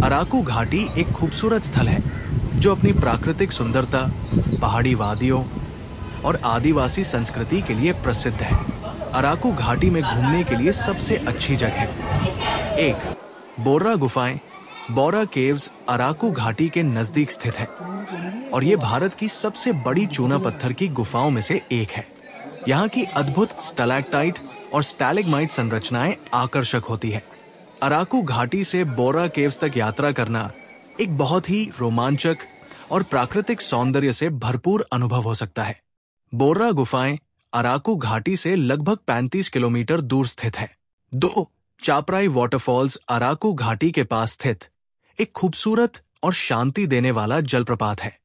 अराकू घाटी एक खूबसूरत स्थल है जो अपनी प्राकृतिक सुंदरता, पहाड़ी वादियों और आदिवासी संस्कृति के लिए प्रसिद्ध है। अराकू घाटी में घूमने के लिए सबसे अच्छी जगह 1. बोर्रा गुफाएं। बोर्रा केव्स अराकू घाटी के नजदीक स्थित है और ये भारत की सबसे बड़ी चूना पत्थर की गुफाओं में से एक है। यहाँ की अद्भुत स्टैलेक्टाइट और स्टैलेग्माइट संरचनाएं आकर्षक होती है। अराकू घाटी से बोर्रा केव्स तक यात्रा करना एक बहुत ही रोमांचक और प्राकृतिक सौंदर्य से भरपूर अनुभव हो सकता है। बोर्रा गुफाएं अराकू घाटी से लगभग 35 किलोमीटर दूर स्थित है। 2. चापराई वाटरफॉल्स अराकू घाटी के पास स्थित एक खूबसूरत और शांति देने वाला जलप्रपात है।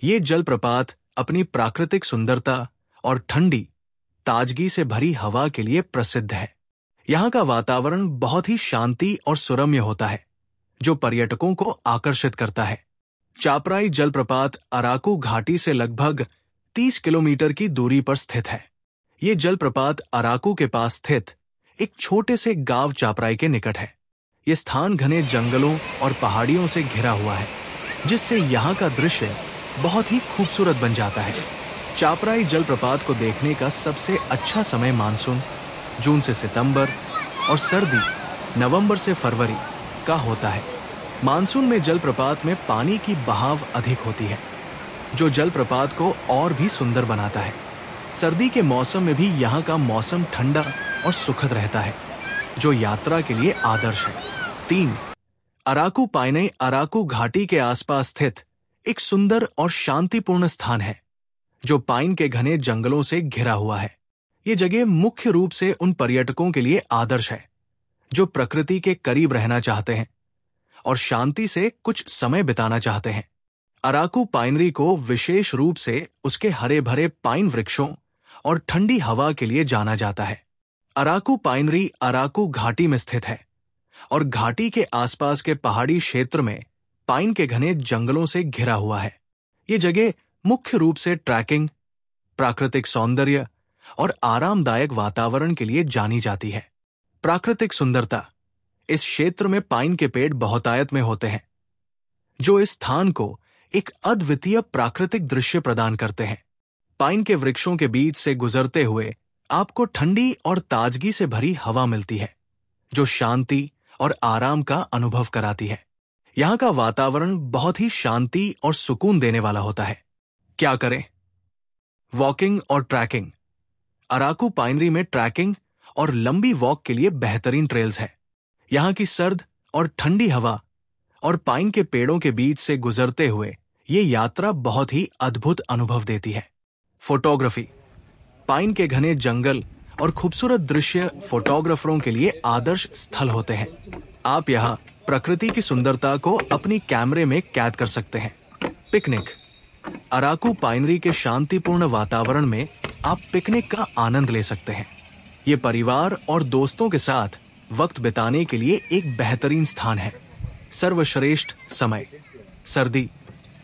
ये जलप्रपात अपनी प्राकृतिक सुंदरता और ठंडी, ताजगी से भरी हवा के लिए प्रसिद्ध है। यहाँ का वातावरण बहुत ही शांति और सुरम्य होता है, जो पर्यटकों को आकर्षित करता है। चापराई जलप्रपात अराकू घाटी से लगभग 30 किलोमीटर की दूरी पर स्थित है। ये जलप्रपात अराकू के पास स्थित एक छोटे से गांव चापराई के निकट है। ये स्थान घने जंगलों और पहाड़ियों से घिरा हुआ है, जिससे यहाँ का दृश्य बहुत ही खूबसूरत बन जाता है। चापराई जलप्रपात को देखने का सबसे अच्छा समय मानसून जून से सितंबर और सर्दी नवंबर से फरवरी का होता है। मानसून में जलप्रपात में पानी की बहाव अधिक होती है, जो जलप्रपात को और भी सुंदर बनाता है। सर्दी के मौसम में भी यहाँ का मौसम ठंडा और सुखद रहता है, जो यात्रा के लिए आदर्श है। 3. अराकू पाइनई अराकू घाटी के आसपास स्थित एक सुंदर और शांतिपूर्ण स्थान है, जो पाइन के घने जंगलों से घिरा हुआ है। ये जगह मुख्य रूप से उन पर्यटकों के लिए आदर्श है जो प्रकृति के करीब रहना चाहते हैं और शांति से कुछ समय बिताना चाहते हैं। अराकू पाइनरी को विशेष रूप से उसके हरे भरे पाइन वृक्षों और ठंडी हवा के लिए जाना जाता है। अराकू पाइनरी अराकू घाटी में स्थित है और घाटी के आसपास के पहाड़ी क्षेत्र में पाइन के घने जंगलों से घिरा हुआ है। ये जगह मुख्य रूप से ट्रैकिंग, प्राकृतिक सौंदर्य और आरामदायक वातावरण के लिए जानी जाती है। प्राकृतिक सुंदरता। इस क्षेत्र में पाइन के पेड़ बहुतायत में होते हैं, जो इस स्थान को एक अद्वितीय प्राकृतिक दृश्य प्रदान करते हैं। पाइन के वृक्षों के बीच से गुजरते हुए आपको ठंडी और ताजगी से भरी हवा मिलती है, जो शांति और आराम का अनुभव कराती है। यहाँ का वातावरण बहुत ही शांति और सुकून देने वाला होता है। क्या करें? वॉकिंग और ट्रैकिंग। अराकू पाइनरी में ट्रैकिंग और लंबी वॉक के लिए बेहतरीन ट्रेल्स हैं। यहाँ की सर्द और ठंडी हवा और पाइन के पेड़ों के बीच से गुजरते हुए ये यात्रा बहुत ही अद्भुत अनुभव देती है। फोटोग्राफी। पाइन के घने जंगल और खूबसूरत दृश्य फोटोग्राफरों के लिए आदर्श स्थल होते हैं। आप यहाँ प्रकृति की सुंदरता को अपनी कैमरे में कैद कर सकते हैं। पिकनिक। अराकू पाइनरी के शांतिपूर्ण वातावरण में आप पिकनिक का आनंद ले सकते हैं। ये परिवार और दोस्तों के साथ वक्त बिताने के लिए एक बेहतरीन स्थान है। सर्वश्रेष्ठ समय। सर्दी।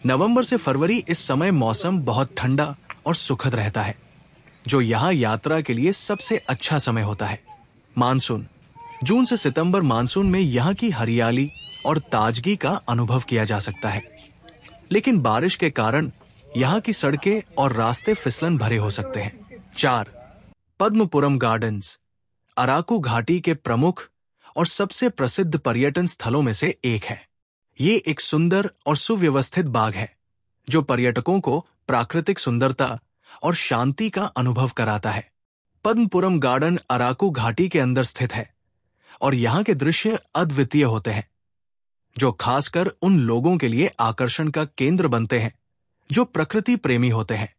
नवंबर से फरवरी इस समय मौसम बहुत ठंडा और सुखद रहता है, जो यहाँ यात्रा के लिए सबसे अच्छा समय होता है। मानसून। जून से सितंबर मानसून में यहाँ की हरियाली और ताजगी का अनुभव किया जा सकता है, लेकिन बारिश के कारण यहाँ की सड़कें और रास्ते फिसलन भरे हो सकते हैं। 4. पद्मपुरम गार्डन्स। अराकू घाटी के प्रमुख और सबसे प्रसिद्ध पर्यटन स्थलों में से एक है। ये एक सुंदर और सुव्यवस्थित बाग है, जो पर्यटकों को प्राकृतिक सुंदरता और शांति का अनुभव कराता है। पद्मपुरम गार्डन अराकू घाटी के अंदर स्थित है और यहाँ के दृश्य अद्वितीय होते हैं, जो खासकर उन लोगों के लिए आकर्षण का केंद्र बनते हैं जो प्रकृति प्रेमी होते हैं।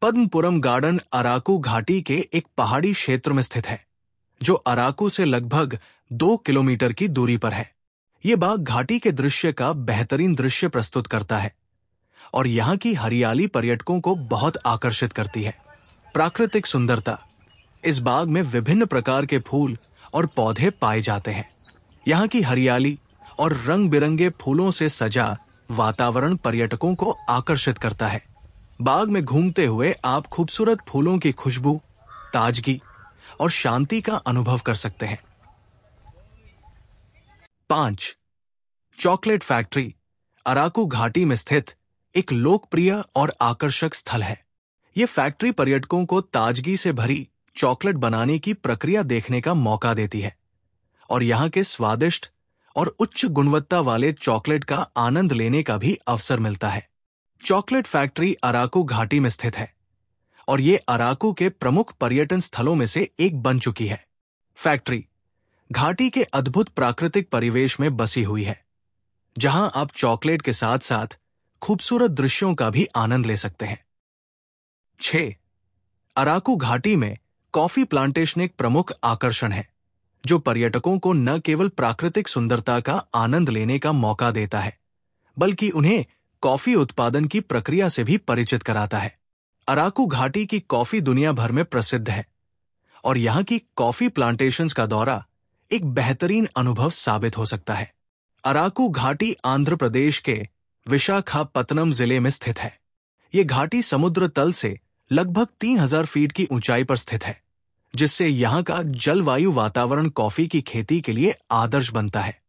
पद्मपुरम गार्डन अराकू घाटी के एक पहाड़ी क्षेत्र में स्थित है, जो अराकू से लगभग 2 किलोमीटर की दूरी पर है। ये बाग घाटी के दृश्य का बेहतरीन दृश्य प्रस्तुत करता है और यहाँ की हरियाली पर्यटकों को बहुत आकर्षित करती है। प्राकृतिक सुंदरता। इस बाग में विभिन्न प्रकार के फूल और पौधे पाए जाते हैं। यहाँ की हरियाली और रंग बिरंगे फूलों से सजा वातावरण पर्यटकों को आकर्षित करता है। बाग में घूमते हुए आप खूबसूरत फूलों की खुशबू, ताजगी और शांति का अनुभव कर सकते हैं। 5. चॉकलेट फैक्ट्री अराकू घाटी में स्थित एक लोकप्रिय और आकर्षक स्थल है। ये फैक्ट्री पर्यटकों को ताजगी से भरी चॉकलेट बनाने की प्रक्रिया देखने का मौका देती है और यहाँ के स्वादिष्ट और उच्च गुणवत्ता वाले चॉकलेट का आनंद लेने का भी अवसर मिलता है। चॉकलेट फैक्ट्री अराकू घाटी में स्थित है और ये अराकू के प्रमुख पर्यटन स्थलों में से एक बन चुकी है। फैक्ट्री घाटी के अद्भुत प्राकृतिक परिवेश में बसी हुई है, जहां आप चॉकलेट के साथ साथ खूबसूरत दृश्यों का भी आनंद ले सकते हैं। 6. अराकू घाटी में कॉफी प्लांटेशन एक प्रमुख आकर्षण है, जो पर्यटकों को न केवल प्राकृतिक सुंदरता का आनंद लेने का मौका देता है, बल्कि उन्हें कॉफी उत्पादन की प्रक्रिया से भी परिचित कराता है। अराकू घाटी की कॉफी दुनिया भर में प्रसिद्ध है और यहाँ की कॉफी प्लांटेशंस का दौरा एक बेहतरीन अनुभव साबित हो सकता है। अराकू घाटी आंध्र प्रदेश के विशाखापत्तनम जिले में स्थित है। ये घाटी समुद्र तल से लगभग 3000 फीट की ऊंचाई पर स्थित है, जिससे यहाँ का जलवायु वातावरण कॉफी की खेती के लिए आदर्श बनता है।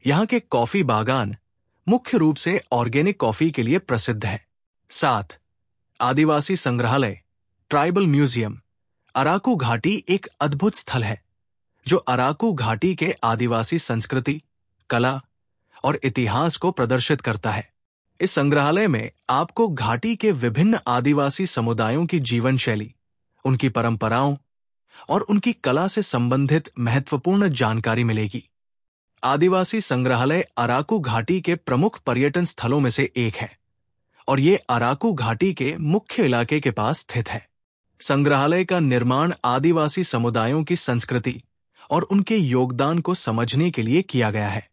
यहाँ के कॉफी बागान मुख्य रूप से ऑर्गेनिक कॉफी के लिए प्रसिद्ध है। 7. आदिवासी संग्रहालय ट्राइबल म्यूजियम अराकू घाटी एक अद्भुत स्थल है, जो अराकू घाटी के आदिवासी संस्कृति, कला और इतिहास को प्रदर्शित करता है। इस संग्रहालय में आपको घाटी के विभिन्न आदिवासी समुदायों की जीवन शैली, उनकी परंपराओं और उनकी कला से संबंधित महत्वपूर्ण जानकारी मिलेगी। आदिवासी संग्रहालय अराकू घाटी के प्रमुख पर्यटन स्थलों में से एक है और ये अराकू घाटी के मुख्य इलाके के पास स्थित है। संग्रहालय का निर्माण आदिवासी समुदायों की संस्कृति और उनके योगदान को समझने के लिए किया गया है।